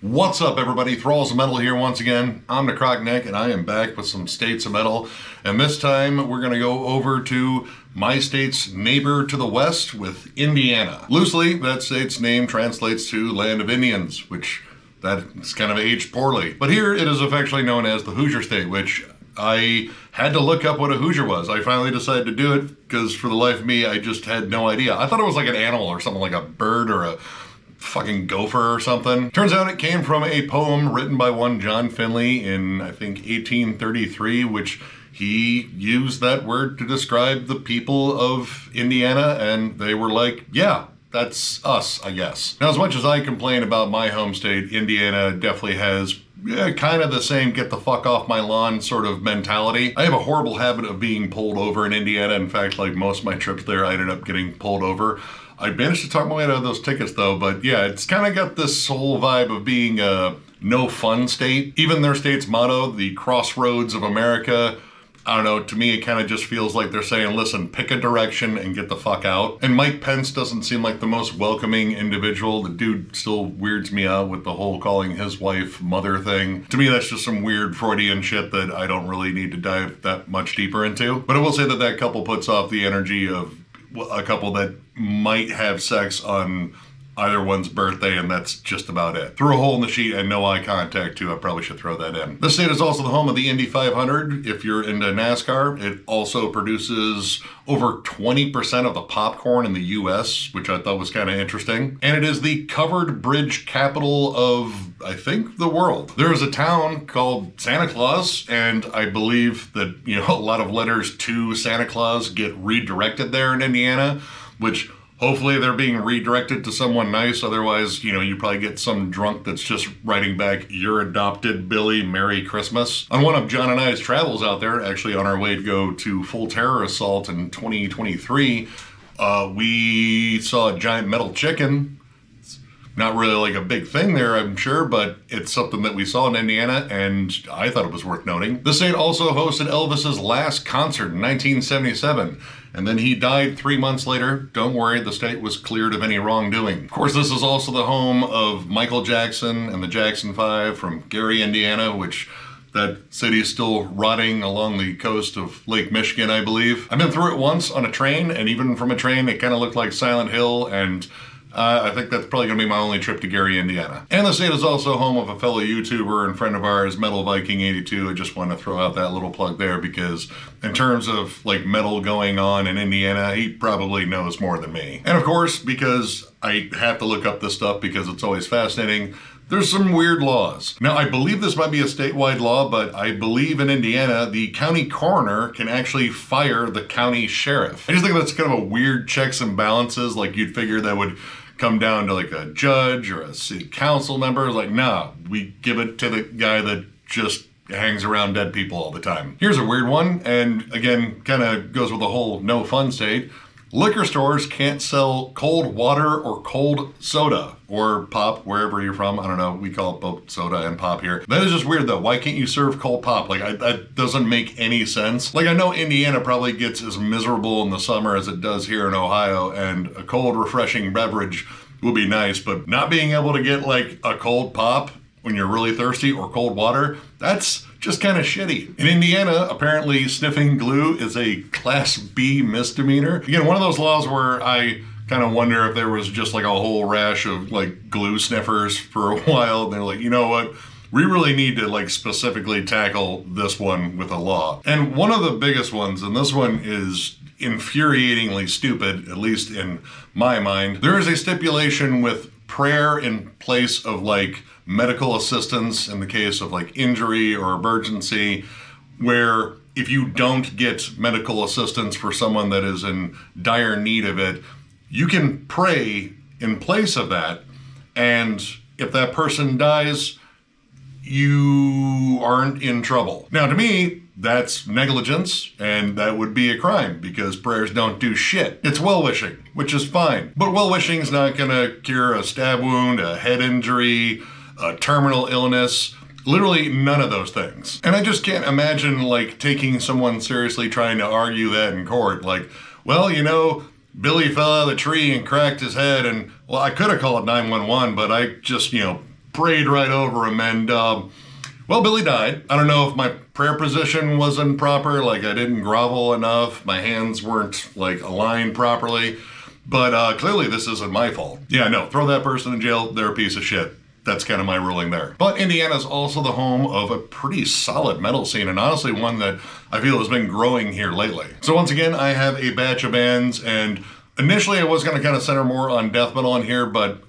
What's up, everybody? Thralls of Metal here once again. I'm the Crockneck, and I am back with some States of Metal. And this time, we're going to go over to my state's neighbor to the west with Indiana. Loosely, that state's name translates to Land of Indians, which that's kind of aged poorly. But here, it is affectionately known as the Hoosier State, which I had to look up what a Hoosier was. I finally decided to do it, because for the life of me, I just had no idea. I thought it was like an animal or something, like a bird or a fucking gopher or something. Turns out it came from a poem written by one John Finley in, I think, 1833, which he used that word to describe the people of Indiana, and they were like, yeah, that's us, I guess. Now, as much as I complain about my home state, Indiana definitely has kind of the same get the fuck off my lawn sort of mentality. I have a horrible habit of being pulled over in Indiana. In fact, like most of my trips there, I ended up getting pulled over. I managed to talk my way out of those tickets though, but yeah, it's kind of got this whole vibe of being a no fun state. Even their state's motto, the crossroads of America, I don't know, to me it kind of just feels like they're saying, listen, pick a direction and get the fuck out. And Mike Pence doesn't seem like the most welcoming individual. The dude still weirds me out with the whole calling his wife mother thing. To me, that's just some weird Freudian shit that I don't really need to dive that much deeper into. But I will say that that couple puts off the energy of a couple that might have sex on either one's birthday, and that's just about it. Through a hole in the sheet and no eye contact too, I probably should throw that in. This state is also the home of the Indy 500. If you're into NASCAR, it also produces over 20% of the popcorn in the US, which I thought was kind of interesting. And it is the covered bridge capital of, I think, the world. There is a town called Santa Claus, and I believe that, you know, a lot of letters to Santa Claus get redirected there in Indiana, which hopefully they're being redirected to someone nice. Otherwise, you know, you probably get some drunk that's just writing back, "Your adopted Billy, Merry Christmas." On one of John and I's travels out there, actually on our way to go to Full Terror Assault in 2023, we saw a giant metal chicken. It's not really like a big thing there, I'm sure, but it's something that we saw in Indiana, and I thought it was worth noting. The state also hosted Elvis's last concert in 1977. And then he died 3 months later. Don't worry, the state was cleared of any wrongdoing. Of course, this is also the home of Michael Jackson and the Jackson 5 from Gary, Indiana, which that city is still rotting along the coast of Lake Michigan, I believe. I've been through it once on a train, and even from a train, it kind of looked like Silent Hill, and I think that's probably going to be my only trip to Gary, Indiana. And the state is also home of a fellow YouTuber and friend of ours, Metal Viking 82. I just want to throw out that little plug there because in terms of like metal going on in Indiana, he probably knows more than me. And of course, because I have to look up this stuff because it's always fascinating, there's some weird laws. Now, I believe this might be a statewide law, but I believe in Indiana, the county coroner can actually fire the county sheriff. I just think that's kind of a weird checks and balances. Like you'd figure that would come down to like a judge or a city council member. Like, nah, we give it to the guy that just hangs around dead people all the time. Here's a weird one, and again, kind of goes with the whole no fun state. Liquor stores can't sell cold water or cold soda or pop, wherever you're from. I don't know, we call it both soda and pop here. That is just weird though. Why can't you serve cold pop? Like, that doesn't make any sense. Like, I know Indiana probably gets as miserable in the summer as it does here in Ohio, and a cold, refreshing beverage would be nice, but not being able to get like a cold pop when you're really thirsty or cold water, that's just kind of shitty. In Indiana, apparently sniffing glue is a Class B misdemeanor. Again, one of those laws where I kind of wonder if there was just like a whole rash of like glue sniffers for a while. And they're like, you know what? We really need to like specifically tackle this one with a law. And one of the biggest ones, and this one is infuriatingly stupid, at least in my mind, there is a stipulation with prayer in place of like medical assistance in the case of like injury or emergency, where if you don't get medical assistance for someone that is in dire need of it, you can pray in place of that, and if that person dies, you aren't in trouble. Now, to me, that's negligence, and that would be a crime because prayers don't do shit. It's well-wishing, which is fine. But well-wishing is not gonna cure a stab wound, a head injury, a terminal illness, literally none of those things. And I just can't imagine like taking someone seriously trying to argue that in court. Like, well, you know, Billy fell out of the tree and cracked his head, and well, I could have called 911, but I just, you know, prayed right over him, and well, Billy died. I don't know if my prayer position wasn't proper, like I didn't grovel enough, my hands weren't like aligned properly, but clearly this isn't my fault. Yeah, no, throw that person in jail, they're a piece of shit. That's kind of my ruling there. But Indiana's also the home of a pretty solid metal scene, and honestly one that I feel has been growing here lately. So once again, I have a batch of bands, and initially I was going to kind of center more on death metal in here, but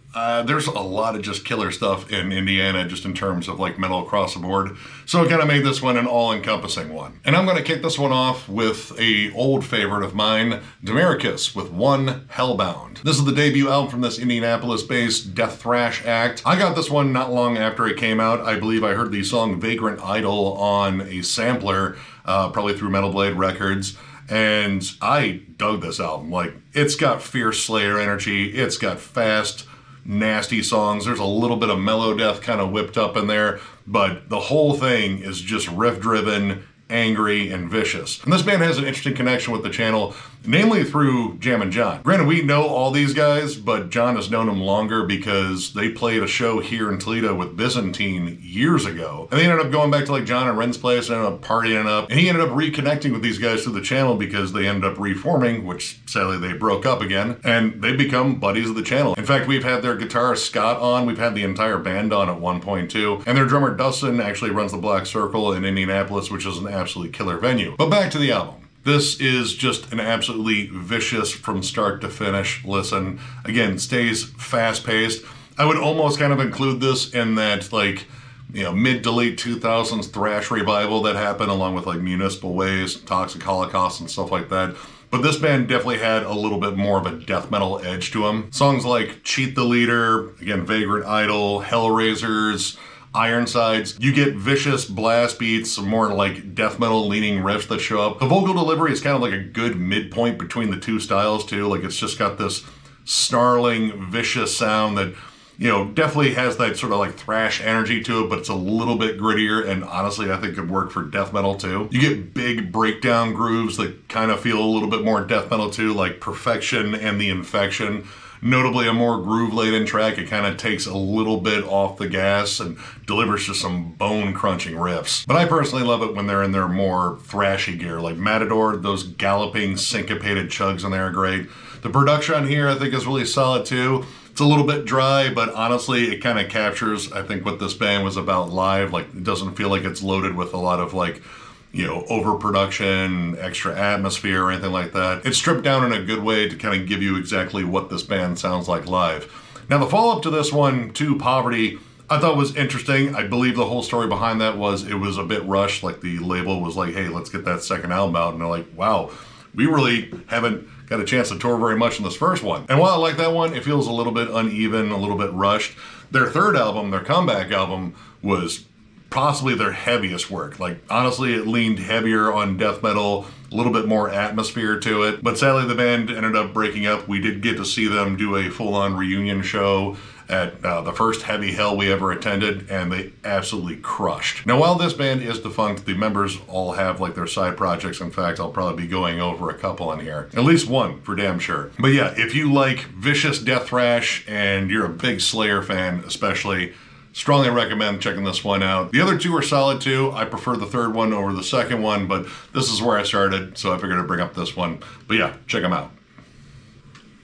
there's a lot of just killer stuff in Indiana just in terms of like metal across the board. So I kind of made this one an all-encompassing one. And I'm going to kick this one off with a old favorite of mine, Demiricous with One Hellbound. This is the debut album from this Indianapolis-based death thrash act. I got this one not long after it came out. I believe I heard the song Vagrant Idol on a sampler, probably through Metal Blade Records. And I dug this album. Like, it's got fierce Slayer energy. It's got fast, nasty songs. There's a little bit of mellow death kind of whipped up in there, but the whole thing is just riff driven, angry, and vicious. And this band has an interesting connection with the channel, namely through Jammin' John. Granted, we know all these guys, but John has known them longer because they played a show here in Toledo with Byzantine years ago. And they ended up going back to like John and Ren's place and ended up partying up. And he ended up reconnecting with these guys through the channel because they ended up reforming, which sadly they broke up again. And they've become buddies of the channel. In fact, we've had their guitarist Scott on. We've had the entire band on at one point too. And their drummer Dustin actually runs the Black Circle in Indianapolis, which is an absolutely killer venue. But back to the album. This is just an absolutely vicious from start to finish listen. Again, stays fast-paced. I would almost kind of include this in that, like, you know, mid to late 2000s thrash revival that happened along with like Municipal Waste, Toxic Holocaust, and stuff like that. But this band definitely had a little bit more of a death metal edge to them. Songs like Cheat the Leader, again, Vagrant Idol, Hellraisers, Ironsides, you get vicious blast beats, some more like death metal leaning riffs that show up. The vocal delivery is kind of like a good midpoint between the two styles too. Like it's just got this snarling, vicious sound that, you know, definitely has that sort of like thrash energy to it, but it's a little bit grittier, and honestly I think could work for death metal too. You get big breakdown grooves that kind of feel a little bit more death metal too, like Perfection and The Infection. Notably a more groove-laden track. It kind of takes a little bit off the gas and delivers just some bone-crunching riffs. But I personally love it when they're in their more thrashy gear, like Matador. Those galloping, syncopated chugs in there are great. The production on here I think is really solid too. It's a little bit dry, but honestly it kind of captures, I think, what this band was about live. Like, it doesn't feel like it's loaded with a lot of like, you know, overproduction, extra atmosphere, or anything like that. It's stripped down in a good way to kind of give you exactly what this band sounds like live. Now, the follow-up to this one, to Poverty, I thought was interesting. I believe the whole story behind that was it was a bit rushed. Like, the label was like, hey, let's get that second album out. And they're like, wow, we really haven't got a chance to tour very much in this first one. And while I like that one, it feels a little bit uneven, a little bit rushed. Their third album, their comeback album, was possibly their heaviest work. Like, honestly, it leaned heavier on death metal, a little bit more atmosphere to it. But sadly, the band ended up breaking up. We did get to see them do a full-on reunion show at the first Heavy Hell we ever attended, and they absolutely crushed. Now, while this band is defunct, the members all have like their side projects. In fact, I'll probably be going over a couple in here. At least one, for damn sure. But yeah, if you like vicious death thrash and you're a big Slayer fan especially, strongly recommend checking this one out. The other two are solid too. I prefer the third one over the second one, but this is where I started, so I figured I'd bring up this one. But yeah, check them out.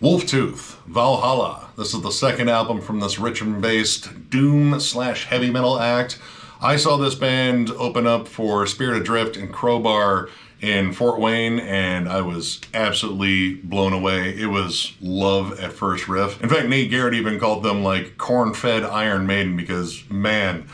Wolftooth Valhalla. This is the second album from this Richmond-based doom/heavy metal act. I saw this band open up for Spirit Adrift and Crowbar in Fort Wayne, and I was absolutely blown away. It was love at first riff. In fact, Nate Garrett even called them like corn-fed Iron Maiden because, man,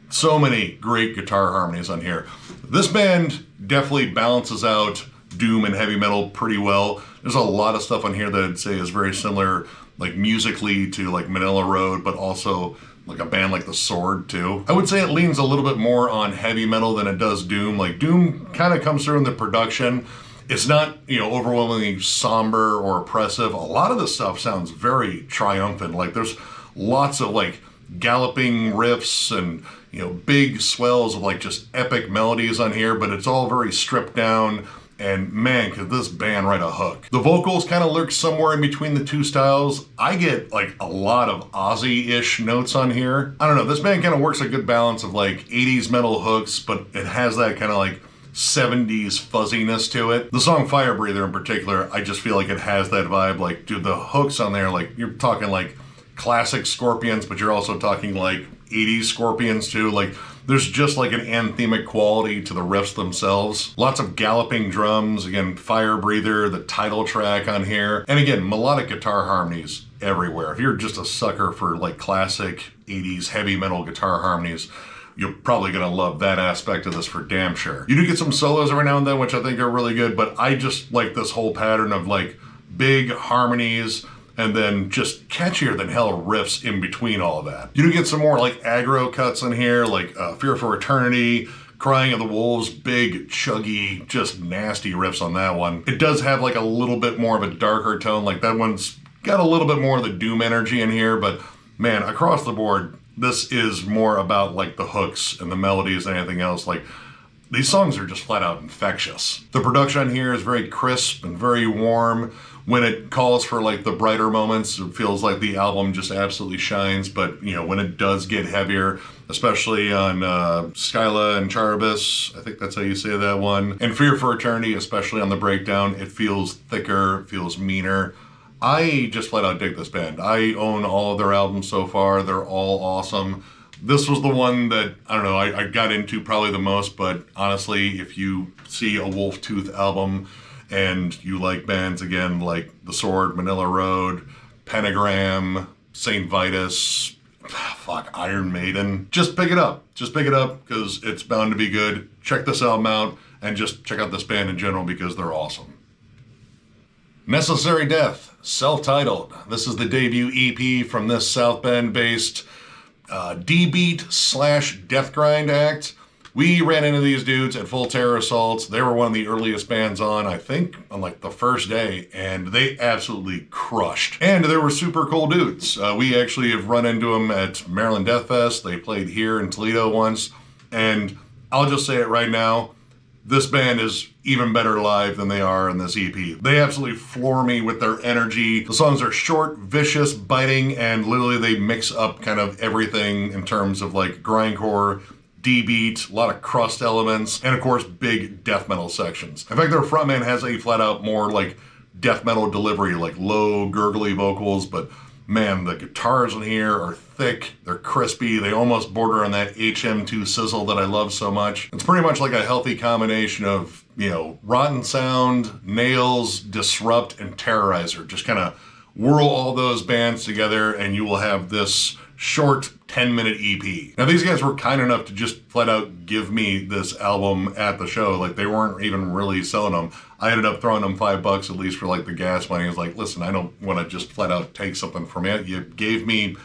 so many great guitar harmonies on here. This band definitely balances out doom and heavy metal pretty well. There's a lot of stuff on here that I'd say is very similar, like musically, to like Manila Road, but also like a band like The Sword too. I would say it leans a little bit more on heavy metal than it does doom. Like, doom kind of comes through in the production. It's not, you know, overwhelmingly somber or oppressive. A lot of the stuff sounds very triumphant. Like, there's lots of like galloping riffs and, you know, big swells of like just epic melodies on here, but it's all very stripped down and man, could this band write a hook. The vocals kind of lurk somewhere in between the two styles. I get like a lot of Ozzy-ish notes on here. I don't know, this band kind of works a good balance of like 80s metal hooks, but it has that kind of like 70s fuzziness to it. The song Fire Breather in particular, I just feel like it has that vibe. Like, dude, the hooks on there, like you're talking like classic Scorpions, but you're also talking like 80s Scorpions too. Like, there's just like an anthemic quality to the riffs themselves. Lots of galloping drums. Again, Fire Breather, the title track on here. And again, melodic guitar harmonies everywhere. If you're just a sucker for like classic 80s heavy metal guitar harmonies, you're probably gonna love that aspect of this for damn sure. You do get some solos every now and then, which I think are really good, but I just like this whole pattern of like big harmonies and then just catchier than hell riffs in between all of that. You do get some more like aggro cuts in here, like Fear for Eternity, Crying of the Wolves, big, chuggy, just nasty riffs on that one. It does have like a little bit more of a darker tone, like that one's got a little bit more of the doom energy in here, but man, across the board, this is more about like the hooks and the melodies than anything else. Like, these songs are just flat out infectious. The production on here is very crisp and very warm. When it calls for like the brighter moments, it feels like the album just absolutely shines. But you know, when it does get heavier, especially on Skyla and Charybdis, I think that's how you say that one, and Fear for Eternity, especially on the breakdown, it feels thicker, feels meaner. I just flat out dig this band. I own all of their albums so far. They're all awesome. This was the one that, I don't know, I got into probably the most, but honestly, if you see a Wolftooth album and you like bands, again, like The Sword, Manila Road, Pentagram, St. Vitus, Iron Maiden, just pick it up. Just pick it up because it's bound to be good. Check this album out and just check out this band in general because they're awesome. Necessary Death, self-titled. This is the debut EP from this South Bend-based D-beat / death grind act. We ran into these dudes at Full Terror Assaults. They were one of the earliest bands on, I think, on like the first day, and they absolutely crushed. And they were super cool dudes. We actually have run into them at Maryland Death Fest. They played here in Toledo once, and I'll just say it right now, this band is even better live than they are in this EP. They absolutely floor me with their energy. The songs are short, vicious, biting, and literally they mix up kind of everything in terms of like grindcore, D-beat, a lot of crust elements, and of course big death metal sections. In fact, their frontman has a flat out more like death metal delivery, like low gurgly vocals, but man, the guitars in here are thick, they're crispy, they almost border on that HM2 sizzle that I love so much. It's pretty much like a healthy combination of, you know, rotten sound, nails, disrupt, and terrorizer. Just kind of whirl all those bands together and you will have this short 10-minute EP. Now, these guys were kind enough to just flat out give me this album at the show. Like, they weren't even really selling them. I ended up throwing them $5 at least for like the gas money. I was like, listen, I don't want to just flat out take something from it. You gave me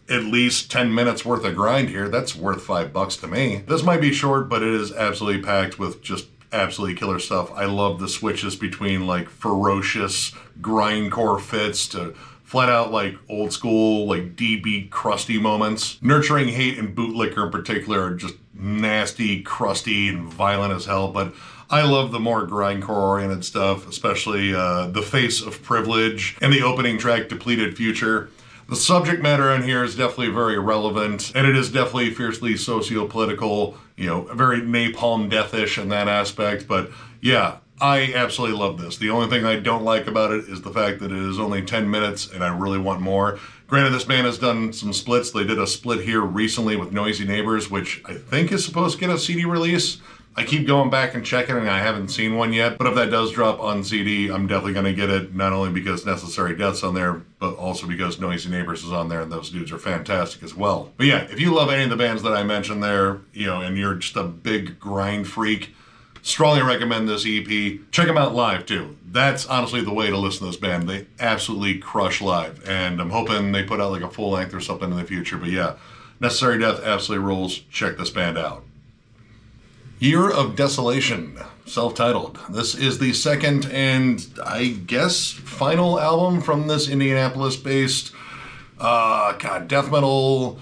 at least 10 minutes worth of grind here. That's worth $5 to me. This might be short, but it is absolutely packed with just absolutely killer stuff. I love the switches between like ferocious grindcore fits to flat out like old school, like D-beat crusty moments. Nurturing Hate and Bootlicker in particular are just nasty, crusty, and violent as hell, but I love the more grindcore oriented stuff, especially The Face of Privilege and the opening track Depleted Future. The subject matter in here is definitely very relevant, and it is definitely fiercely socio-political, you know, very napalm deathish in that aspect, but yeah, I absolutely love this. The only thing I don't like about it is the fact that it is only 10 minutes and I really want more. Granted, this band has done some splits. They did a split here recently with Noisy Neighbors, which I think is supposed to get a CD release. I keep going back and checking and I haven't seen one yet, but if that does drop on CD, I'm definitely going to get it, not only because Necessary Death's on there, but also because Noisy Neighbors is on there and those dudes are fantastic as well. But yeah, if you love any of the bands that I mentioned there, you know, and you're just a big grind freak, strongly recommend this EP. Check them out live too. That's honestly the way to listen to this band. They absolutely crush live, and I'm hoping they put out like a full length or something in the future, but yeah, Necessary Death absolutely rules. Check this band out. Year of Desolation, self-titled. This is the second and I guess final album from this Indianapolis-based death metal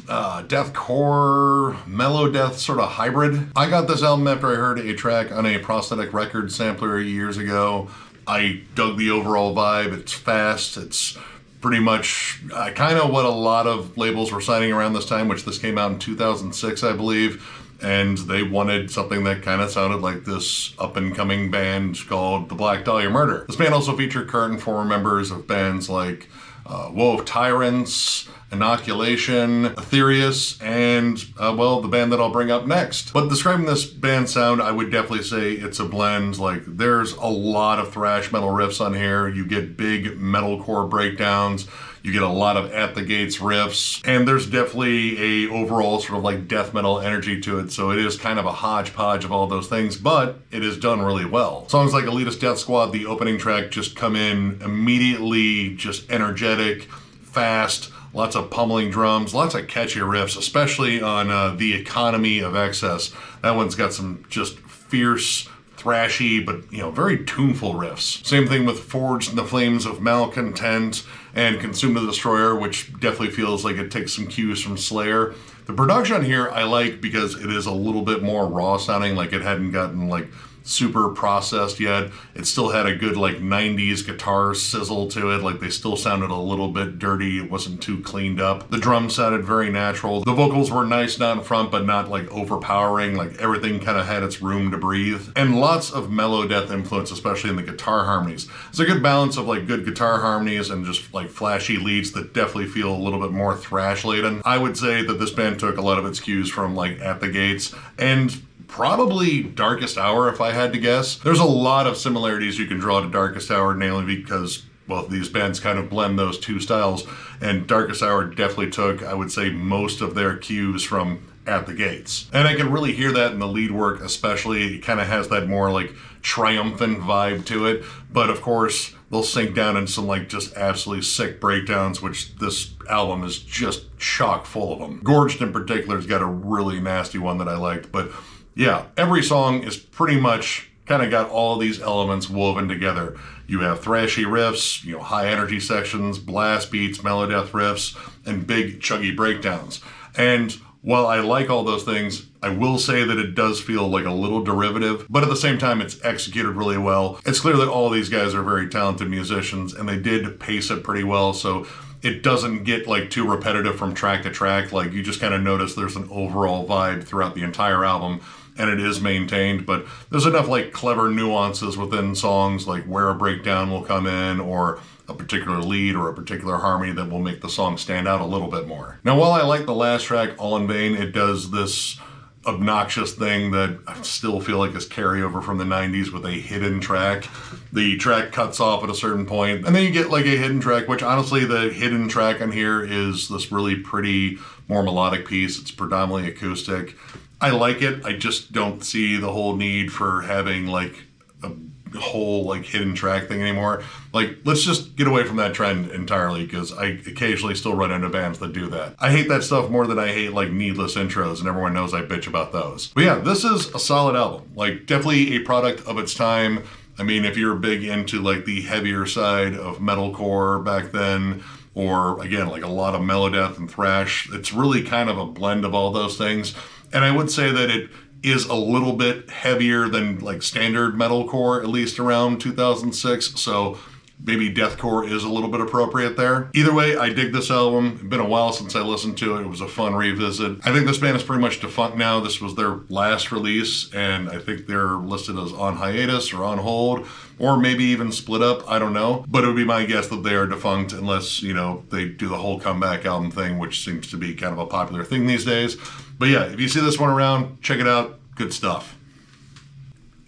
deathcore, mellow death sort of hybrid. I got this album after I heard a track on a prosthetic record sampler years ago. I dug the overall vibe. It's fast. It's pretty much kind of what a lot of labels were signing around this time, which this came out in 2006, I believe. And they wanted something that kind of sounded like this up-and-coming band called the Black Dahlia Murder. This band also featured current and former members of bands like Woe of Tyrants, Inoculation, Aetherius, and, well, the band that I'll bring up next. But describing this band sound, I would definitely say it's a blend. Like, there's a lot of thrash metal riffs on here. You get big metalcore breakdowns. You get a lot of at the gates riffs, and there's definitely a overall sort of like death metal energy to it, so it is kind of a hodgepodge of all those things, but it is done really well. Songs like Elitist Death Squad, the opening track, just come in immediately, just energetic, fast, lots of pummeling drums, lots of catchy riffs, especially on The Economy of Excess. That one's got some just fierce, thrashy, but, you know, very tuneful riffs. Same thing with Forged in the Flames of Malcontent and Consume the Destroyer, which definitely feels like it takes some cues from Slayer. The production here I like because it is a little bit more raw sounding, like it hadn't gotten like super processed yet. It still had a good like 90s guitar sizzle to it, like they still sounded a little bit dirty. It wasn't too cleaned up. The drums sounded very natural. The vocals were nice, not in front, but not like overpowering. Like everything kind of had its room to breathe. And lots of mellow death influence, especially in the guitar harmonies. It's a good balance of like good guitar harmonies and just like flashy leads that definitely feel a little bit more thrash laden. I would say that this band took a lot of its cues from like At the Gates and probably Darkest Hour, if I had to guess. There's a lot of similarities you can draw to Darkest Hour, namely because both of these bands kind of blend those two styles, and Darkest Hour definitely took, I would say, most of their cues from At the Gates. And I can really hear that in the lead work especially. It kind of has that more like triumphant vibe to it, but of course they'll sink down into some like just absolutely sick breakdowns, which this album is just chock full of them. Gorged in particular has got a really nasty one that I liked, but yeah, every song is pretty much kind of got all of these elements woven together. You have thrashy riffs, you know, high energy sections, blast beats, melodeath riffs, and big chuggy breakdowns. And while I like all those things, I will say that it does feel like a little derivative, but at the same time, it's executed really well. It's clear that all these guys are very talented musicians, and they did pace it pretty well, so it doesn't get like too repetitive from track to track. Like you just kind of notice there's an overall vibe throughout the entire album, and it is maintained, but there's enough like clever nuances within songs, like where a breakdown will come in, or a particular lead or a particular harmony that will make the song stand out a little bit more. Now, while I like the last track, All in Vain, it does this obnoxious thing that I still feel like is carryover from the 90s with a hidden track. The track cuts off at a certain point, and then you get like a hidden track, which honestly the hidden track on here is this really pretty, more melodic piece. It's predominantly acoustic. I like it. I just don't see the whole need for having like a whole like hidden track thing anymore. Like, let's just get away from that trend entirely, because I occasionally still run into bands that do that. I hate that stuff more than I hate like needless intros, and everyone knows I bitch about those. But yeah, this is a solid album. Like, definitely a product of its time. I mean, if you're big into like the heavier side of metalcore back then, or again, like a lot of melodeath and thrash, it's really kind of a blend of all those things. And I would say that it is a little bit heavier than like standard metalcore, at least around 2006. So maybe deathcore is a little bit appropriate there. Either way, I dig this album. It's been a while since I listened to it. It was a fun revisit. I think this band is pretty much defunct now. This was their last release, and I think they're listed as on hiatus or on hold, or maybe even split up. I don't know. But it would be my guess that they are defunct unless, you know, they do the whole comeback album thing, which seems to be kind of a popular thing these days. But yeah, if you see this one around, check it out. Good stuff.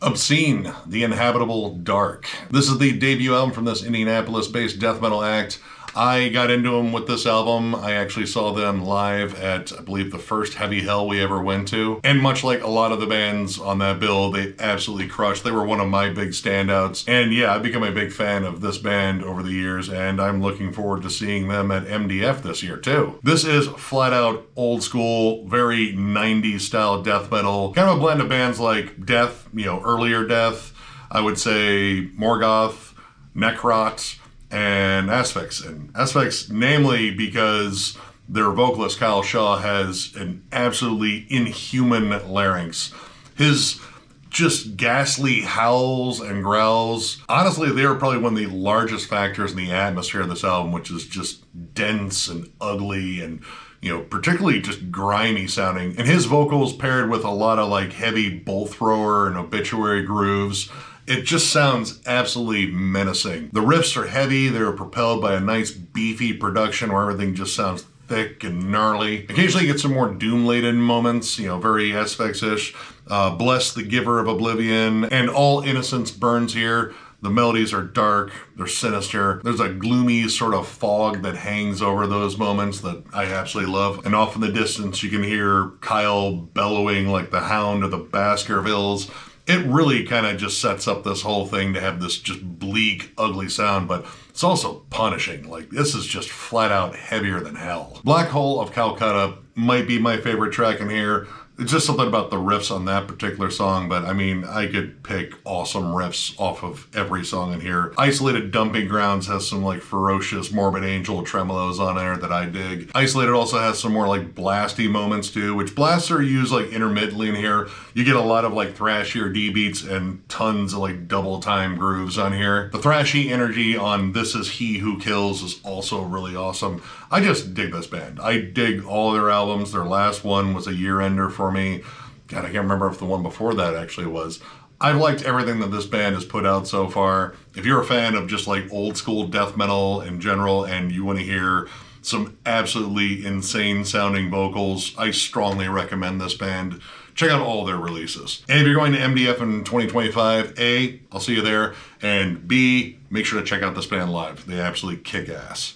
Obscene, The Inhabitable Dark. This is the debut album from this Indianapolis-based death metal act. I got into them with this album. I actually saw them live at, I believe, the first Heavy Hell we ever went to. And much like a lot of the bands on that bill, they absolutely crushed. They were one of my big standouts. And yeah, I've become a big fan of this band over the years, and I'm looking forward to seeing them at MDF this year too. This is flat out old school, very 90s style death metal. Kind of a blend of bands like Death, you know, earlier Death, I would say Morgoth, Necrot, and Asphyx. And Asphyx namely because Their vocalist, Kyle Shaw, has an absolutely inhuman larynx. His just ghastly howls and growls. Honestly, they are probably one of the largest factors in the atmosphere of this album, which is just dense and ugly and, you know, particularly just grimy sounding. And his vocals paired with a lot of like heavy bolt thrower and obituary grooves. It just sounds absolutely menacing. The riffs are heavy. They're propelled by a nice beefy production where everything just sounds thick and gnarly. Occasionally you get some more doom-laden moments, you know, very Asphyx-ish. Bless the Giver of Oblivion, and All Innocence Burns here. The melodies are dark, they're sinister. There's a gloomy sort of fog that hangs over those moments that I absolutely love. And off in the distance, you can hear Kyle bellowing like the Hound of the Baskervilles. It really kind of just sets up this whole thing to have this just bleak, ugly sound, but it's also punishing. Like, this is just flat out heavier than hell. Black Hole of Calcutta might be my favorite track in here. It's just something about the riffs on that particular song, but I mean, I could pick awesome riffs off of every song in here. Isolated Dumping Grounds has some like ferocious Morbid Angel tremolos on there that I dig. Isolated also has some more like blasty moments too, which blasts are used like intermittently in here. You get a lot of like thrashier D beats and tons of like double time grooves on here. The thrashy energy on This Is He Who Kills is also really awesome. I just dig this band. I dig all their albums. Their last one was a year ender for me. God, I can't remember if the one before that actually was. I've liked everything that this band has put out so far. If you're a fan of just like old school death metal in general and you want to hear some absolutely insane sounding vocals, I strongly recommend this band. Check out all their releases. And if you're going to MDF in 2025, A, I'll see you there, and B, make sure to check out this band live. They absolutely kick ass.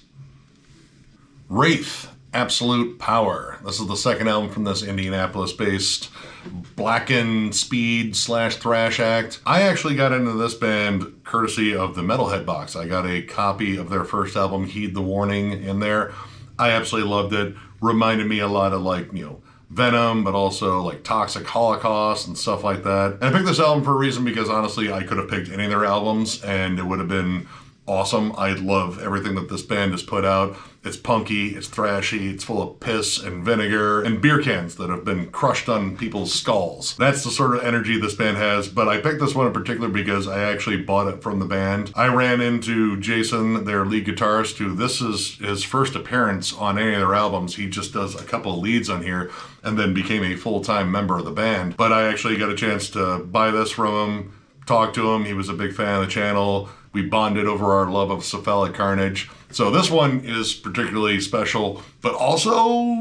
Wraith, Absolute Power. This is the second album from this Indianapolis-based blackened speed/thrash act. I actually got into this band courtesy of the Metalhead box. I got a copy of their first album, Heed the Warning, in there. I absolutely loved it. Reminded me a lot of like, you know, Venom, but also like Toxic Holocaust and stuff like that. And I picked this album for a reason because honestly, I could have picked any of their albums and it would have been awesome. I love everything that this band has put out. It's punky, it's thrashy, it's full of piss and vinegar and beer cans that have been crushed on people's skulls. That's the sort of energy this band has, but I picked this one in particular because I actually bought it from the band. I ran into Jason, their lead guitarist, who this is his first appearance on any of their albums. He just does a couple of leads on here and then became a full-time member of the band. But I actually got a chance to buy this from him, talk to him. He was a big fan of the channel. We bonded over our love of cephalic carnage. So this one is particularly special, but also,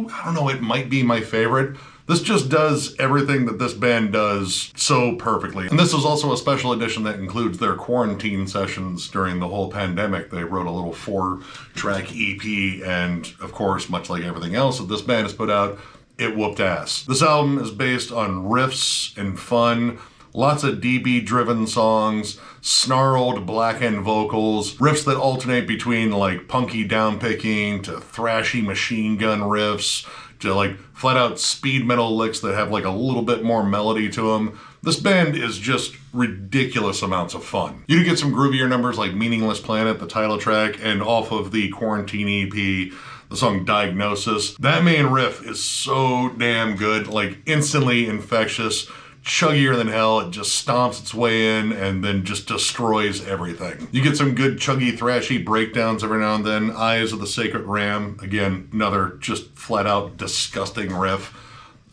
I don't know, it might be my favorite. This just does everything that this band does so perfectly. And this is also a special edition that includes their quarantine sessions during the whole pandemic. They wrote a little 4-track EP, and of course, much like everything else that this band has put out, it whooped ass. This album is based on riffs and fun, lots of DB-driven songs, snarled blackened vocals, riffs that alternate between like punky downpicking to thrashy machine gun riffs to like flat-out speed metal licks that have like a little bit more melody to them. This band is just ridiculous amounts of fun. You do get some groovier numbers like Meaningless Planet, the title track, and off of the Quarantine EP, the song Diagnosis. That main riff is so damn good, like instantly infectious, chuggier than hell. It just stomps its way in and then just destroys everything. You get some good chuggy thrashy breakdowns every now and then. Eyes of the Sacred Ram, again, another just flat out disgusting riff.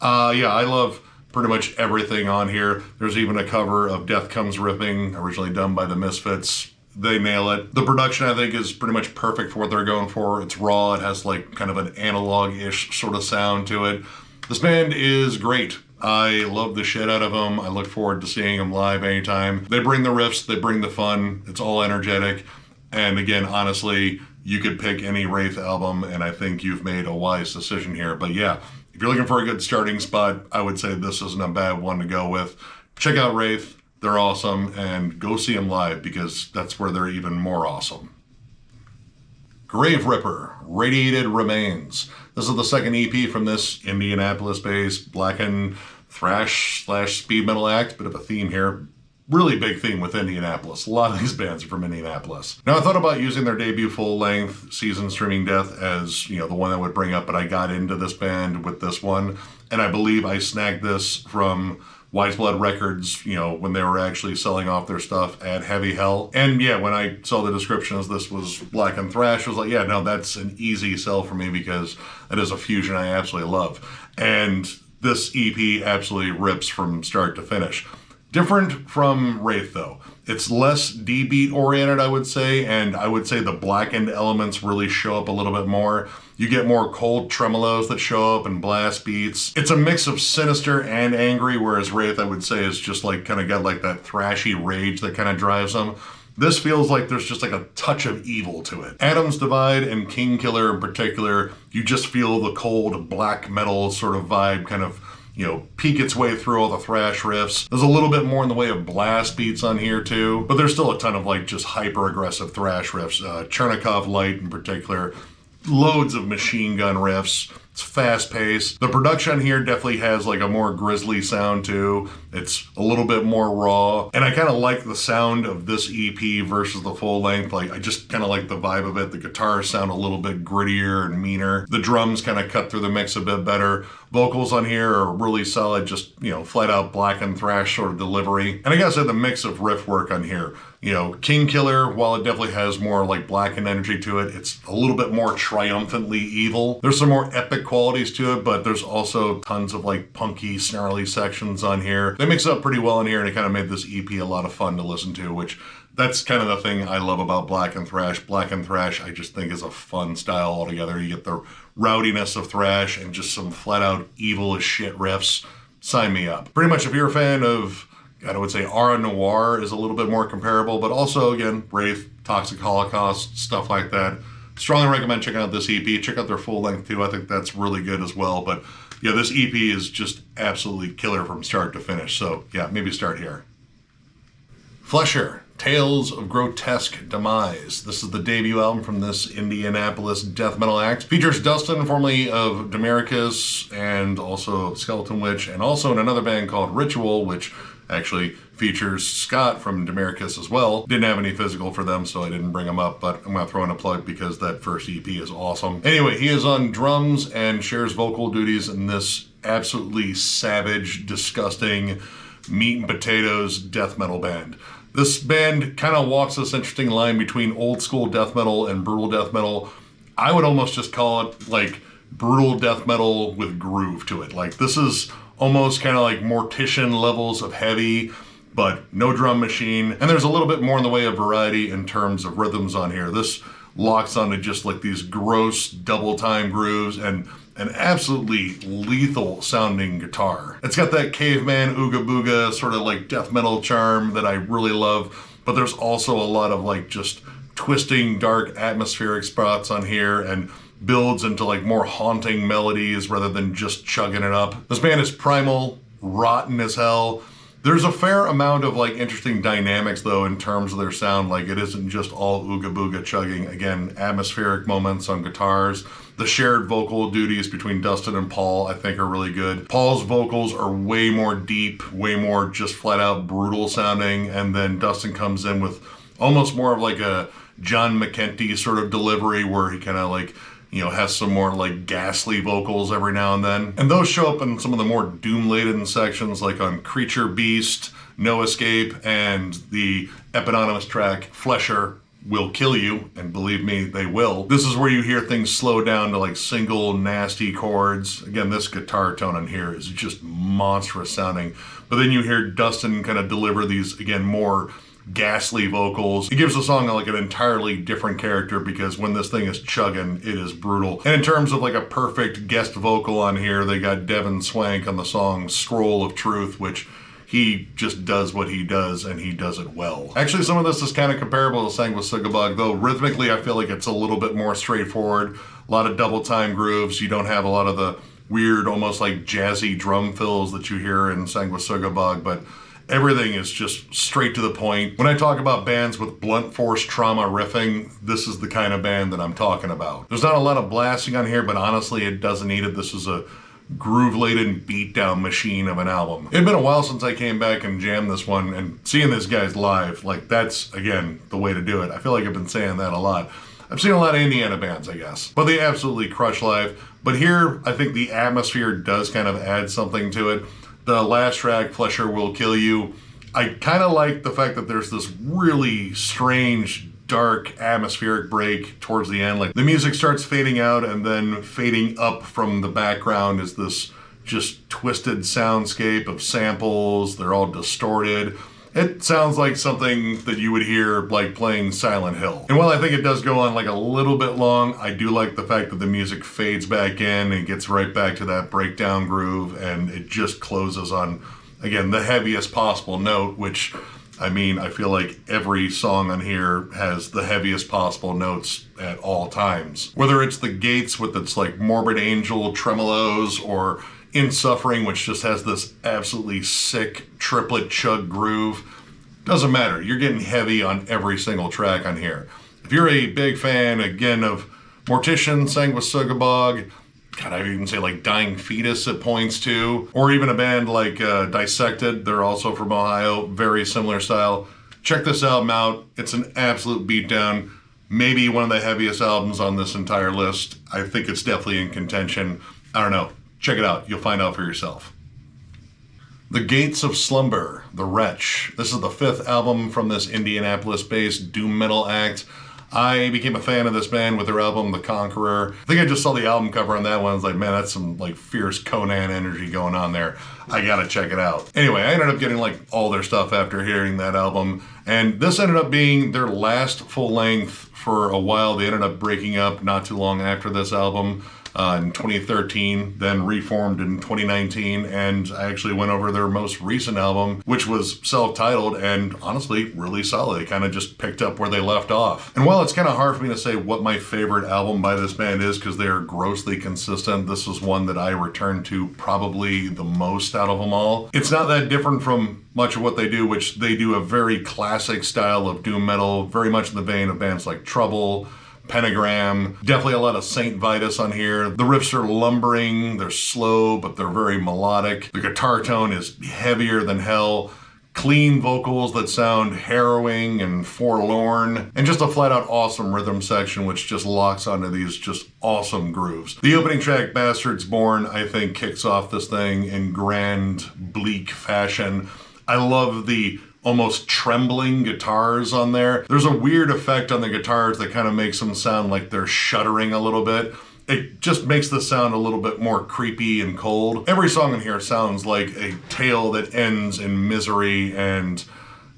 Yeah, I love pretty much everything on here. There's even a cover of Death Comes Ripping, originally done by the Misfits. They nail it. The production, I think, is pretty much perfect for what they're going for. It's raw. It has like kind of an analog-ish sort of sound to it. This band is great. I love the shit out of them. I look forward to seeing them live anytime. They bring the riffs, they bring the fun. It's all energetic. And again, honestly, you could pick any Wraith album and I think you've made a wise decision here. But yeah, if you're looking for a good starting spot, I would say this isn't a bad one to go with. Check out Wraith. They're awesome, and go see them live because that's where they're even more awesome. Graveripper, Radiated Remains. This is the second EP from this Indianapolis-based blackened thrash/speed metal act. Bit of a theme here. really big theme with Indianapolis. A lot of these bands are from Indianapolis. Now, I thought about using their debut full-length Season Streaming Death as, the one I would bring up, but I got into this band with this one, and I believe I snagged this from Wise Blood Records, when they were actually selling off their stuff at Heavy Hell. And yeah, when I saw the description as this was blackened thrash, I was like, yeah, no, that's an easy sell for me because that is a fusion I absolutely love. And this EP absolutely rips from start to finish. Different from Wraith, though. It's less D-beat oriented, I would say, and I would say the blackened elements really show up a little bit more. You get more cold tremolos that show up and blast beats. It's a mix of sinister and angry, whereas Wraith, I would say, is just like kind of got like that thrashy rage that kind of drives them. This feels like there's just like a touch of evil to it. Adam's Divide and Kingkiller in particular, you just feel the cold black metal sort of vibe kind of peek its way through all the thrash riffs. There's a little bit more in the way of blast beats on here too, but there's still a ton of like just hyper aggressive thrash riffs. Chernikov Light in particular, loads of machine gun riffs. It's fast paced. The production here definitely has like a more grisly sound too. It's a little bit more raw. And I kind of like the sound of this EP versus the full length. Like I just kind of like the vibe of it. The guitars sound a little bit grittier and meaner. The drums kind of cut through the mix a bit better. Vocals on here are really solid, just, flat out blackened thrash sort of delivery. And I gotta say the mix of riff work on here. Kingkiller, while it definitely has more like blackened energy to it, it's a little bit more triumphantly evil. There's some more epic qualities to it, but there's also tons of like punky, snarly sections on here. They mix it up pretty well in here, and it kind of made this EP a lot of fun to listen to, which that's kind of the thing I love about blackened thrash. Blackened thrash, I just think is a fun style altogether. You get the rowdiness of thrash and just some flat out evil as shit riffs. Sign me up. Pretty much if you're a fan of, I would say Aura Noir is a little bit more comparable, but also, again, Wraith, Toxic Holocaust, stuff like that. Strongly recommend checking out this EP. Check out their full length too. I think that's really good as well. But yeah, this EP is just absolutely killer from start to finish. So yeah, maybe start here. Flesher, Tales of Grotesque Demise. This is the debut album from this Indianapolis death metal act. Features Dustin, formerly of Demiricous and also Skeleton Witch, and also in another band called Ritual, which actually features Scott from Demiricous as well. Didn't have any physical for them, so I didn't bring him up, but I'm going to throw in a plug because that first EP is awesome. Anyway, he is on drums and shares vocal duties in this absolutely savage, disgusting, meat and potatoes death metal band. This band kind of walks this interesting line between old school death metal and brutal death metal. I would almost just call it like brutal death metal with groove to it. Like this is almost kind of like Mortician levels of heavy, but no drum machine. And there's a little bit more in the way of variety in terms of rhythms on here. This locks onto just like these gross double time grooves and an absolutely lethal sounding guitar. It's got that caveman ooga booga sort of like death metal charm that I really love, but there's also a lot of like just twisting dark atmospheric spots on here and builds into like more haunting melodies rather than just chugging it up. This band is primal, rotten as hell. There's a fair amount of like interesting dynamics though in terms of their sound. Like it isn't just all ooga booga chugging. Again, atmospheric moments on guitars. The shared vocal duties between Dustin and Paul I think are really good. Paul's vocals are way more deep, way more just flat out brutal sounding, and then Dustin comes in with almost more of like a John McEntee sort of delivery where he kind of like has some more like ghastly vocals every now and then. And those show up in some of the more doom-laden sections like on Creature Beast, No Escape, and the eponymous track Flesher Will Kill You, and believe me, they will. This is where you hear things slow down to like single nasty chords. Again, this guitar tone on here is just monstrous sounding. But then you hear Dustin kind of deliver these, again, more ghastly vocals. It gives the song like an entirely different character because when this thing is chugging, it is brutal. And in terms of like a perfect guest vocal on here, they got Devin Swank on the song Scroll of Truth, which he just does what he does and he does it well. Actually, some of this is kind of comparable to Sanguisugabog, though rhythmically I feel like it's a little bit more straightforward. A lot of double time grooves. You don't have a lot of the weird, almost like jazzy drum fills that you hear in Sanguisugabog, but everything is just straight to the point. When I talk about bands with blunt force trauma riffing, this is the kind of band that I'm talking about. There's not a lot of blasting on here, but honestly, it doesn't need it. This is a groove-laden beatdown machine of an album. It had been a while since I came back and jammed this one, and seeing this guy's live, like, that's, again, the way to do it. I feel like I've been saying that a lot. I've seen a lot of Indiana bands, I guess, but they absolutely crush live. But here, I think the atmosphere does kind of add something to it. The last track, Flesher Will Kill You, I kind of like the fact that there's this really strange, dark, atmospheric break towards the end. Like, the music starts fading out, and then fading up from the background is this just twisted soundscape of samples. They're all distorted. It sounds like something that you would hear like playing Silent Hill. And while I think it does go on like a little bit long, I do like the fact that the music fades back in and gets right back to that breakdown groove, and it just closes on, again, the heaviest possible note, which, I mean, I feel like every song on here has the heaviest possible notes at all times. Whether it's the Gates with its like Morbid Angel tremolos, or In Suffering, which just has this absolutely sick triplet chug groove, doesn't matter. You're getting heavy on every single track on here. If you're a big fan, again, of Mortician, Sanguisugabog, God, I would even say like Dying Fetus at points too, or even a band like Dissected, they're also from Ohio, very similar style. Check this album out. It's an absolute beatdown. Maybe one of the heaviest albums on this entire list. I think it's definitely in contention. I don't know. Check it out. You'll find out for yourself. The Gates of Slumber, The Wretch. This is the 5th album from this Indianapolis-based doom metal act. I became a fan of this band with their album, The Conqueror. I think I just saw the album cover on that one. I was like, man, that's some like fierce Conan energy going on there. I gotta check it out. Anyway, I ended up getting like all their stuff after hearing that album. And this ended up being their last full length for a while. They ended up breaking up not too long after this album. In 2013, then reformed in 2019, and I actually went over their most recent album, which was self-titled and honestly really solid. It kind of just picked up where they left off. And while it's kind of hard for me to say what my favorite album by this band is because they are grossly consistent, this is one that I return to probably the most out of them all. It's not that different from much of what they do, which they do a very classic style of doom metal, very much in the vein of bands like Trouble, Pentagram, definitely a lot of Saint Vitus on here. The riffs are lumbering, they're slow, but they're very melodic. The guitar tone is heavier than hell. Clean vocals that sound harrowing and forlorn, and just a flat out awesome rhythm section which just locks onto these just awesome grooves. The opening track, Bastards Born, I think kicks off this thing in grand, bleak fashion. I love the almost trembling guitars on there. There's a weird effect on the guitars that kind of makes them sound like they're shuddering a little bit. It just makes the sound a little bit more creepy and cold. Every song in here sounds like a tale that ends in misery, and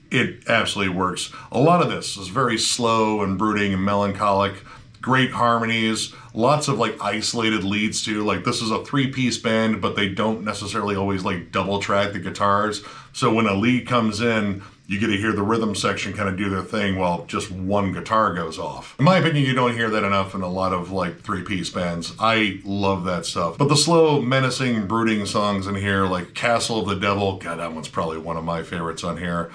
it absolutely works. A lot of this is very slow and brooding and melancholic. Great harmonies, lots of like isolated leads too. Like, this is a 3-piece band, but they don't necessarily always like double track the guitars. So when a lead comes in, you get to hear the rhythm section kind of do their thing while just one guitar goes off. In my opinion, you don't hear that enough in a lot of like 3-piece bands. I love that stuff. But the slow, menacing, brooding songs in here, like Castle of the Devil, God, that one's probably one of my favorites on here.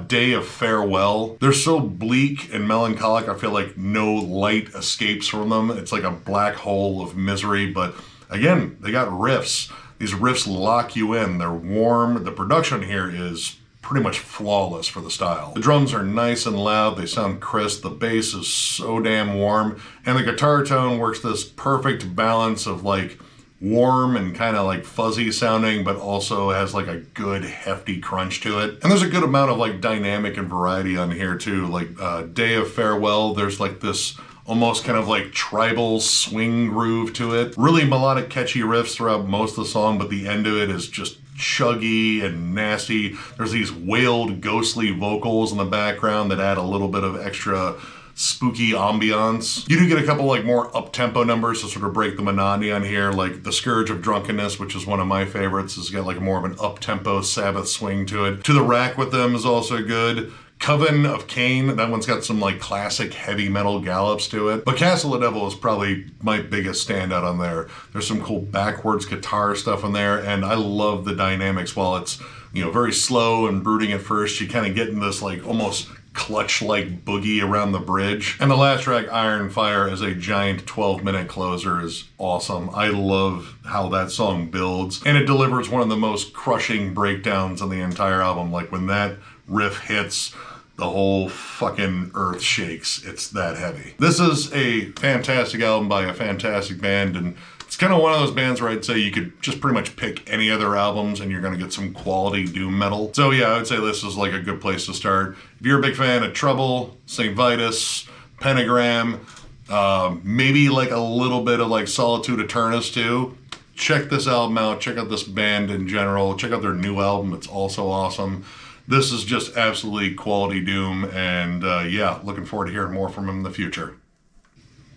Day of Farewell. They're so bleak and melancholic, I feel like no light escapes from them. It's like a black hole of misery, but again, they got riffs. These riffs lock you in. They're warm. The production here is pretty much flawless for the style. The drums are nice and loud. They sound crisp. The bass is so damn warm. And the guitar tone works this perfect balance of like warm and kind of like fuzzy sounding, but also has like a good hefty crunch to it. And there's a good amount of like dynamic and variety on here too. Like Day of Farewell, there's like this almost kind of like tribal swing groove to it. Really melodic, catchy riffs throughout most of the song, but the end of it is just chuggy and nasty. There's these wailed, ghostly vocals in the background that add a little bit of extra spooky ambiance. You do get a couple like more up-tempo numbers to sort of break the monotony on here, like The Scourge of Drunkenness, which is one of my favorites. It's got like more of an up-tempo Sabbath swing to it. To the Rack with Them is also good. Coven of Cain, that one's got some like classic heavy metal gallops to it. But Castle of the Devil is probably my biggest standout on there. There's some cool backwards guitar stuff in there, and I love the dynamics. While it's, you know, very slow and brooding at first, you kind of get in this like almost clutch-like boogie around the bridge. And the last track, Iron Fire, as a giant 12-minute closer is awesome. I love how that song builds, and it delivers one of the most crushing breakdowns on the entire album. Like when that riff hits, the whole fucking earth shakes. It's that heavy. This is a fantastic album by a fantastic band, and it's kind of one of those bands where I'd say you could just pretty much pick any other albums and you're going to get some quality doom metal. So yeah, I would say this is like a good place to start. If you're a big fan of Trouble, St. Vitus, Pentagram, maybe like a little bit of like Solitude Aeternus too, check this album out. Check out this band in general. Check out their new album. It's also awesome. This is just absolutely quality doom, and yeah, looking forward to hearing more from him in the future.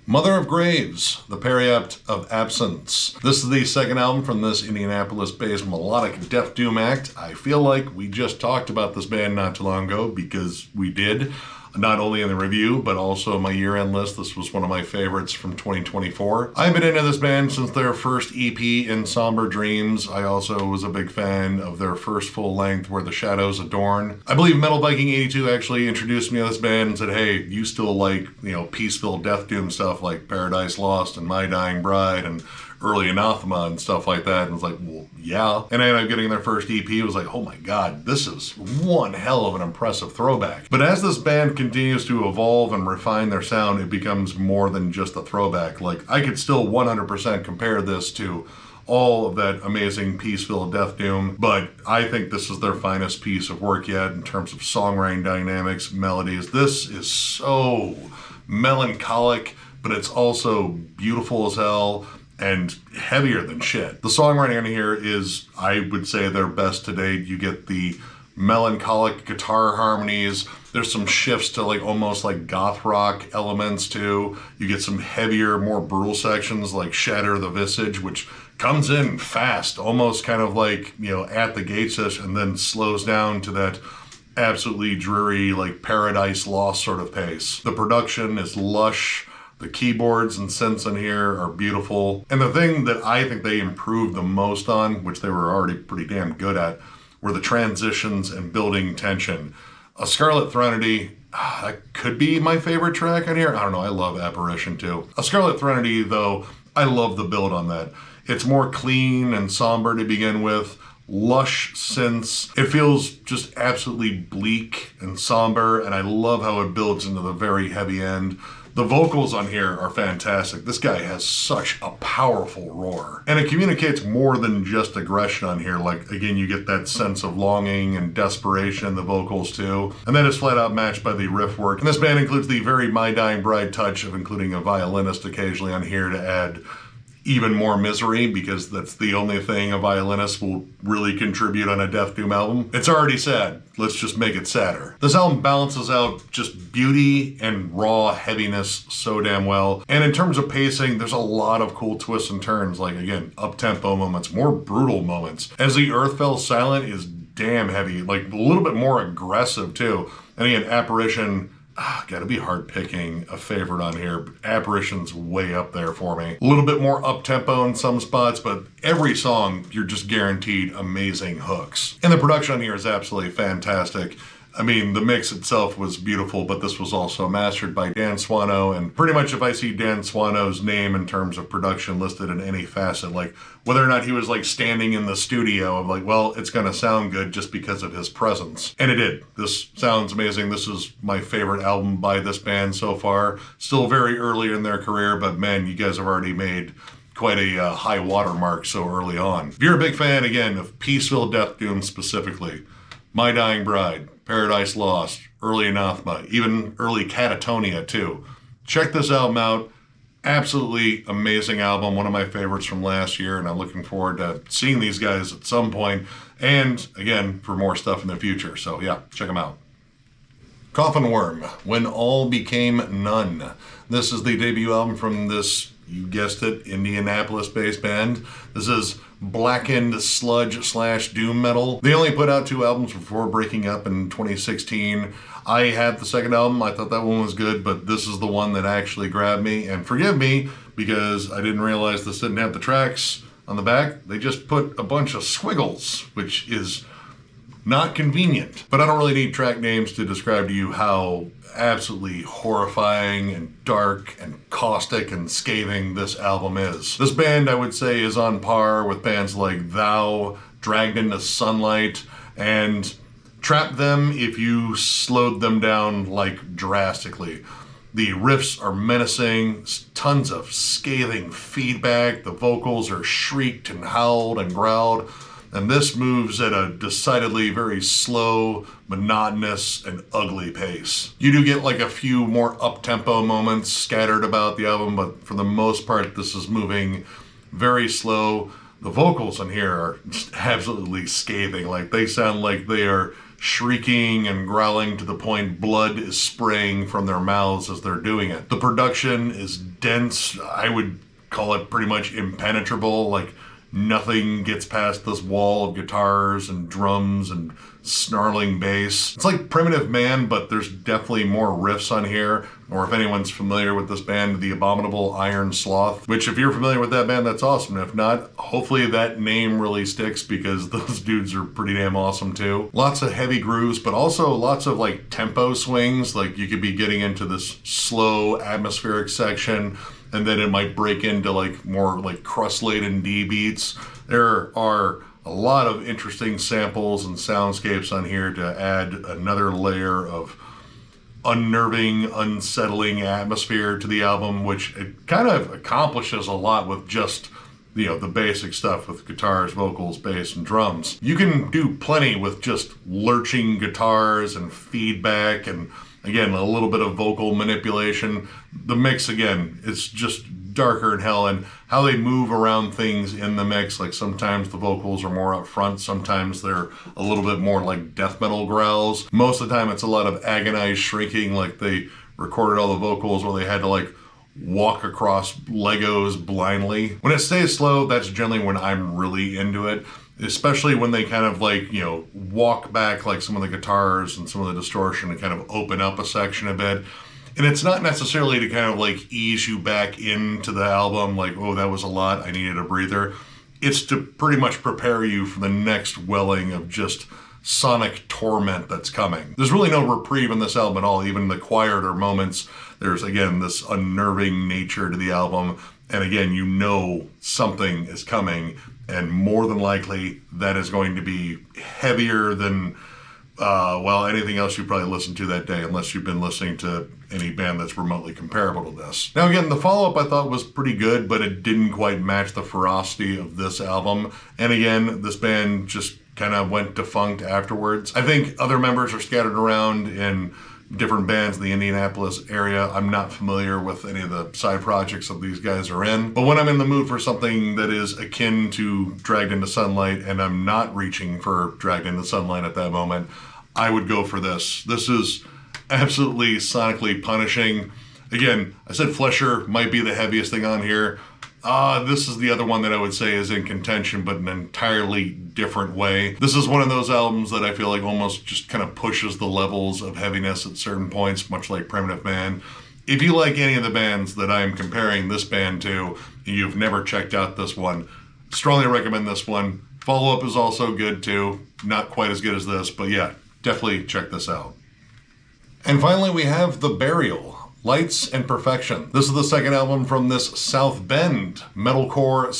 Mother of Graves, the Periapt of Absence. This is the second album from this Indianapolis-based melodic death doom act. I feel like we just talked about this band not too long ago, because we did. Not only in the review, but also my year-end list. This was one of my favorites from 2024. I've been into this band since their first EP, In Somber Dreams. I also was a big fan of their first full-length, Where the Shadows Adorn. I believe Metal Viking 82 actually introduced me to this band and said, hey, you still like, peaceful death doom stuff like Paradise Lost and My Dying Bride and early Anathema and stuff like that. And it's like, well, yeah. And I ended up getting their first EP. It was like, oh my God, this is one hell of an impressive throwback. But as this band continues to evolve and refine their sound, it becomes more than just a throwback. Like, I could still 100% compare this to all of that amazing peaceful death doom, but I think this is their finest piece of work yet in terms of songwriting dynamics, melodies. This is so melancholic, but it's also beautiful as hell and heavier than shit. The songwriting on here is, I would say, their best to date. You get the melancholic guitar harmonies. There's some shifts to like almost like goth rock elements too. You get some heavier, more brutal sections like Shatter the Visage, which comes in fast, almost kind of like, at the gates-ish, and then slows down to that absolutely dreary, like Paradise Lost sort of pace. The production is lush. The keyboards and synths in here are beautiful. And the thing that I think they improved the most on, which they were already pretty damn good at, were the transitions and building tension. A Scarlet Threnody, that could be my favorite track on here. I don't know, I love Apparition too. A Scarlet Threnody though, I love the build on that. It's more clean and somber to begin with. Lush synths. It feels just absolutely bleak and somber, and I love how it builds into the very heavy end. The vocals on here are fantastic. This guy has such a powerful roar. And it communicates more than just aggression on here. Like, again, you get that sense of longing and desperation in the vocals too. And that is flat out matched by the riff work. And this band includes the very My Dying Bride touch of including a violinist occasionally on here to add even more misery, because that's the only thing a violinist will really contribute on a death doom album. It's already sad. Let's just make it sadder. This album balances out just beauty and raw heaviness so damn well. And in terms of pacing, there's a lot of cool twists and turns, like, again, up-tempo moments, more brutal moments. As the Earth Fell Silent is damn heavy, like a little bit more aggressive too. And again, Apparition, gotta be hard picking a favorite on here, but Apparition's way up there for me. A little bit more up-tempo in some spots, but every song, you're just guaranteed amazing hooks. And the production on here is absolutely fantastic. I mean, the mix itself was beautiful, but this was also mastered by Dan Swano, and pretty much if I see Dan Swano's name in terms of production listed in any facet, like whether or not he was like standing in the studio, I'm like, well, it's gonna sound good just because of his presence. And it did. This sounds amazing. This is my favorite album by this band so far. Still very early in their career, but man, you guys have already made quite a high watermark so early on. If you're a big fan, again, of peaceful death doom specifically, My Dying Bride, Paradise Lost, early Anathema, even early Catatonia too. Check this album out. Absolutely amazing album, one of my favorites from last year, and I'm looking forward to seeing these guys at some point, and again, for more stuff in the future. So yeah, check them out. Coffin Worm, When All Became None. This is the debut album from this, you guessed it, Indianapolis-based band. This is blackened sludge / doom metal. They only put out 2 albums before breaking up in 2016. I had the second album. I thought that one was good, but this is the one that actually grabbed me. And forgive me, because I didn't realize this didn't have the tracks on the back. They just put a bunch of squiggles, which is not convenient. But I don't really need track names to describe to you how absolutely horrifying and dark and caustic and scathing this album is. This band, I would say, is on par with bands like Thou, Dragged into Sunlight, and Trap them if you slowed them down like drastically. The riffs are menacing, tons of scathing feedback, the vocals are shrieked and howled and growled, and this moves at a decidedly very slow, monotonous, and ugly pace. You do get like a few more up-tempo moments scattered about the album, but for the most part this is moving very slow. The vocals in here are just absolutely scathing. Like, they sound like they are shrieking and growling to the point blood is spraying from their mouths as they're doing it. The production is dense. I would call it pretty much impenetrable. Like, nothing gets past this wall of guitars and drums and snarling bass. It's like Primitive Man, but there's definitely more riffs on here. Or if anyone's familiar with this band, The Abominable Iron Sloth, which if you're familiar with that band, that's awesome. If not, hopefully that name really sticks because those dudes are pretty damn awesome too. Lots of heavy grooves, but also lots of like tempo swings. Like, you could be getting into this slow atmospheric section and then it might break into like more like crust-laden D beats. There are a lot of interesting samples and soundscapes on here to add another layer of unnerving, unsettling atmosphere to the album, which it kind of accomplishes a lot with just, you know, the basic stuff with guitars, vocals, bass, and drums. You can do plenty with just lurching guitars and feedback and, again, a little bit of vocal manipulation. The mix, again, it's just darker than hell, and how they move around things in the mix. Like, sometimes the vocals are more up front, sometimes they're a little bit more like death metal growls. Most of the time it's a lot of agonized shrieking, like they recorded all the vocals where they had to like walk across Legos blindly. When it stays slow, that's generally when I'm really into it. Especially when they kind of like, you know, walk back like some of the guitars and some of the distortion and kind of open up a section a bit. And it's not necessarily to kind of like ease you back into the album, like, oh, that was a lot, I needed a breather. It's to pretty much prepare you for the next welling of just sonic torment that's coming. There's really no reprieve in this album at all. Even the quieter moments, there's, again, this unnerving nature to the album. And again, you know something is coming, and more than likely that is going to be heavier than well, anything else you probably listened to that day, unless you've been listening to any band that's remotely comparable to this. Now again, the follow-up I thought was pretty good, but it didn't quite match the ferocity of this album. And again, this band just kind of went defunct afterwards. I think other members are scattered around in different bands in the Indianapolis area. I'm not familiar with any of the side projects that these guys are in, but when I'm in the mood for something that is akin to Dragged into Sunlight, and I'm not reaching for Dragged into Sunlight at that moment, I would go for this. This is absolutely sonically punishing. Again, I said Flesher might be the heaviest thing on here. This is the other one that I would say is in contention, but in an entirely different way. This is one of those albums that I feel like almost just kind of pushes the levels of heaviness at certain points, much like Primitive Man. If you like any of the bands that I'm comparing this band to, and you've never checked out this one, strongly recommend this one. Follow-up is also good too. Not quite as good as this, but yeah, definitely check this out. And finally, we have The Burial, Lights and Perfection. This is the second album from this South Bend metalcore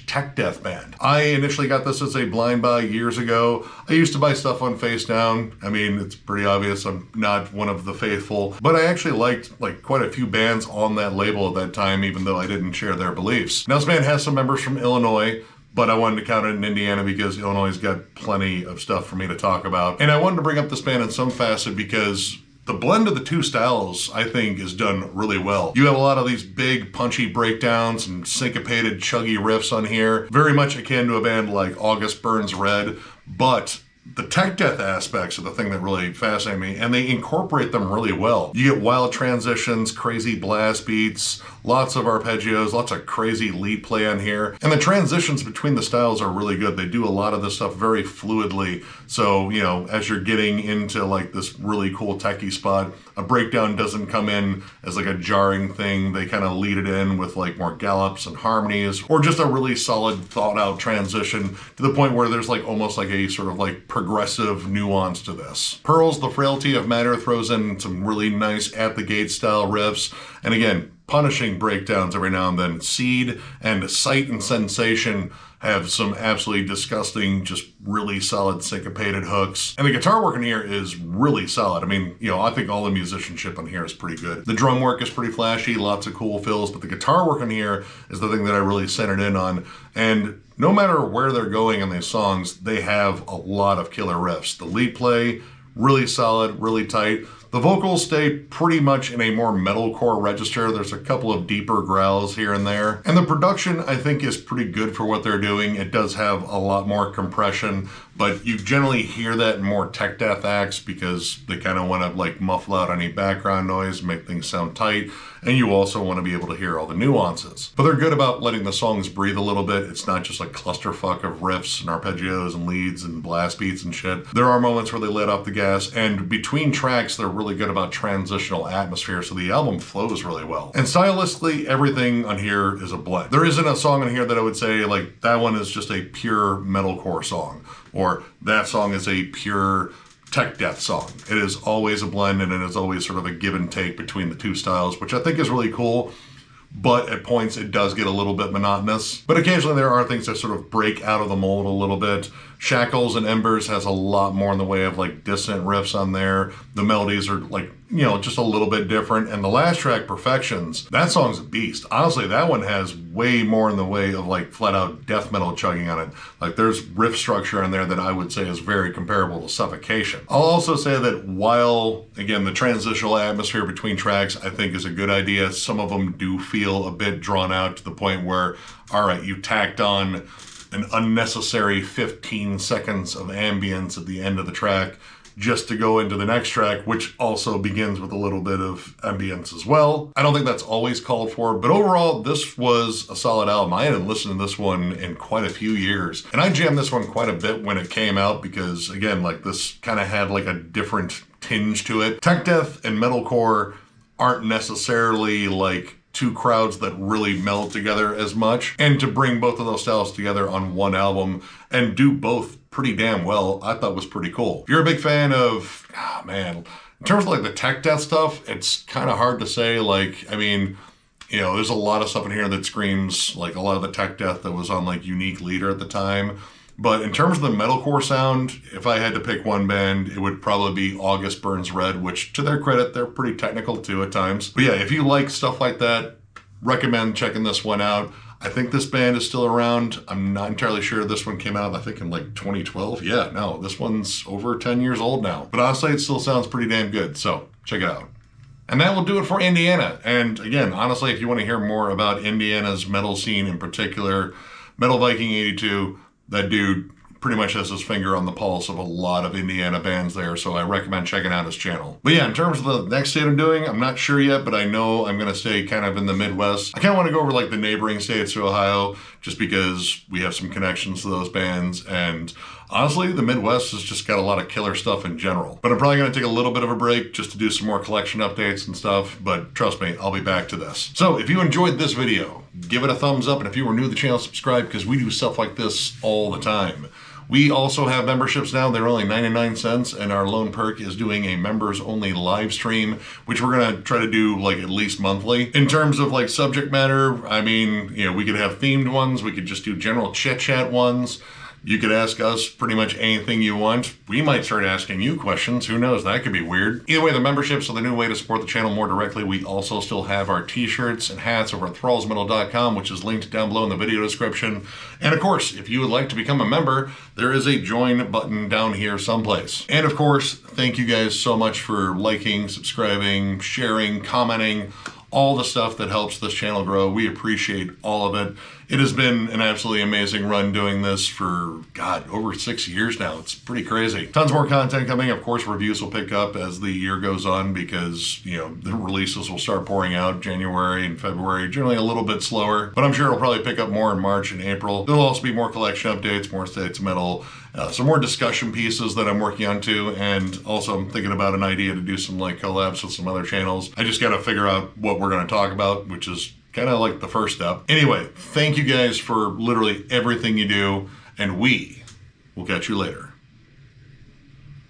/ tech death band. I initially got this as a blind buy years ago. I used to buy stuff on Face Down. I mean, it's pretty obvious I'm not one of the faithful, but I actually liked like quite a few bands on that label at that time, even though I didn't share their beliefs. Now, this band has some members from Illinois, but I wanted to count it in Indiana because Illinois has got plenty of stuff for me to talk about. And I wanted to bring up this band in some facet because the blend of the two styles, I think, is done really well. You have a lot of these big, punchy breakdowns and syncopated, chuggy riffs on here, very much akin to a band like August Burns Red, but the tech death aspects are the thing that really fascinate me, and they incorporate them really well. You get wild transitions, crazy blast beats, lots of arpeggios, lots of crazy lead play on here, and the transitions between the styles are really good. They do a lot of this stuff very fluidly, so, you know, as you're getting into like this really cool techie spot, a breakdown doesn't come in as like a jarring thing. They kind of lead it in with like more gallops and harmonies, or just a really solid thought out transition to the point where there's like almost like a sort of like progressive nuance to this. Pearl's The Frailty of Matter throws in some really nice At the Gate style riffs, and again, punishing breakdowns every now and then. Seed and Sight and Sensation have some absolutely disgusting, just really solid syncopated hooks. And the guitar work in here is really solid. I mean, you know, I think all the musicianship on here is pretty good. The drum work is pretty flashy, lots of cool fills, but the guitar work in here is the thing that I really centered in on. And no matter where they're going in these songs, they have a lot of killer riffs. The lead play, really solid, really tight. The vocals stay pretty much in a more metalcore register. There's a couple of deeper growls here and there. And the production, I think, is pretty good for what they're doing. It does have a lot more compression, but you generally hear that in more tech death acts because they kind of want to like muffle out any background noise, make things sound tight, and you also want to be able to hear all the nuances. But they're good about letting the songs breathe a little bit. It's not just like clusterfuck of riffs and arpeggios and leads and blast beats and shit. There are moments where they let off the gas, and between tracks, they're really good about transitional atmosphere, so the album flows really well. And stylistically, everything on here is a blend. There isn't a song on here that I would say, like, that one is just a pure metalcore song, or that song is a pure tech death song. It is always a blend, and it is always sort of a give and take between the two styles, which I think is really cool. But at points it does get a little bit monotonous. But occasionally there are things that sort of break out of the mold a little bit. Shackles and Embers has a lot more in the way of like dissonant riffs on there. The melodies are like, you know, just a little bit different. And the last track, Perfections, that song's a beast. Honestly, that one has way more in the way of like flat out death metal chugging on it. Like there's riff structure in there that I would say is very comparable to Suffocation. I'll also say that while, again, the transitional atmosphere between tracks I think is a good idea, some of them do feel a bit drawn out to the point where, all right, you tacked on an unnecessary 15 seconds of ambience at the end of the track just to go into the next track, which also begins with a little bit of ambience as well. I don't think that's always called for, but overall, this was a solid album. I hadn't listened to this one in quite a few years, and I jammed this one quite a bit when it came out because, again, like this kind of had like a different tinge to it. Tech death and metalcore aren't necessarily like two crowds that really meld together as much, and to bring both of those styles together on one album and do both pretty damn well, I thought was pretty cool. If you're a big fan of, man, in terms of like the tech death stuff, it's kind of hard to say. Like, I mean, you know, there's a lot of stuff in here that screams like a lot of the tech death that was on like Unique Leader at the time. But in terms of the metalcore sound, if I had to pick one band, it would probably be August Burns Red, which to their credit, they're pretty technical too at times. But yeah, if you like stuff like that, recommend checking this one out. I think this band is still around. I'm not entirely sure. This one came out, I think, in like 2012. Yeah, no, this one's over 10 years old now. But honestly, it still sounds pretty damn good, so check it out. And that will do it for Indiana. And again, honestly, if you want to hear more about Indiana's metal scene in particular, Metal Viking 82, that dude pretty much has his finger on the pulse of a lot of Indiana bands there, so I recommend checking out his channel. But yeah, in terms of the next state I'm doing, I'm not sure yet, but I know I'm going to stay kind of in the Midwest. I kind of want to go over like the neighboring states to Ohio, just because we have some connections to those bands, and honestly, the Midwest has just got a lot of killer stuff in general. But I'm probably going to take a little bit of a break just to do some more collection updates and stuff, but trust me, I'll be back to this. So if you enjoyed this video, give it a thumbs up, and if you are new to the channel, subscribe, because we do stuff like this all the time. We also have memberships now. They're only 99 cents, and our Lone Perk is doing a members only live stream, which we're gonna try to do like at least monthly. In terms of like subject matter, I mean, you know, we could have themed ones, we could just do general chit chat ones. You could ask us pretty much anything you want. We might start asking you questions. Who knows? That could be weird. Either way, the memberships are the new way to support the channel more directly. We also still have our t-shirts and hats over at thrallsmetal.com, which is linked down below in the video description. And of course, if you would like to become a member, there is a join button down here someplace. And of course, thank you guys so much for liking, subscribing, sharing, commenting, all the stuff that helps this channel grow. We appreciate all of it. It has been an absolutely amazing run doing this for, God, over 6 years now. It's pretty crazy. Tons more content coming. Of course, reviews will pick up as the year goes on because, you know, the releases will start pouring out January and February, generally a little bit slower, but I'm sure it'll probably pick up more in March and April. There'll also be more collection updates, more States Metal, some more discussion pieces that I'm working on too, and also I'm thinking about an idea to do some like collabs with some other channels. I just got to figure out what we're going to talk about, which is kind of like the first step. Anyway, thank you guys for literally everything you do, and we will catch you later.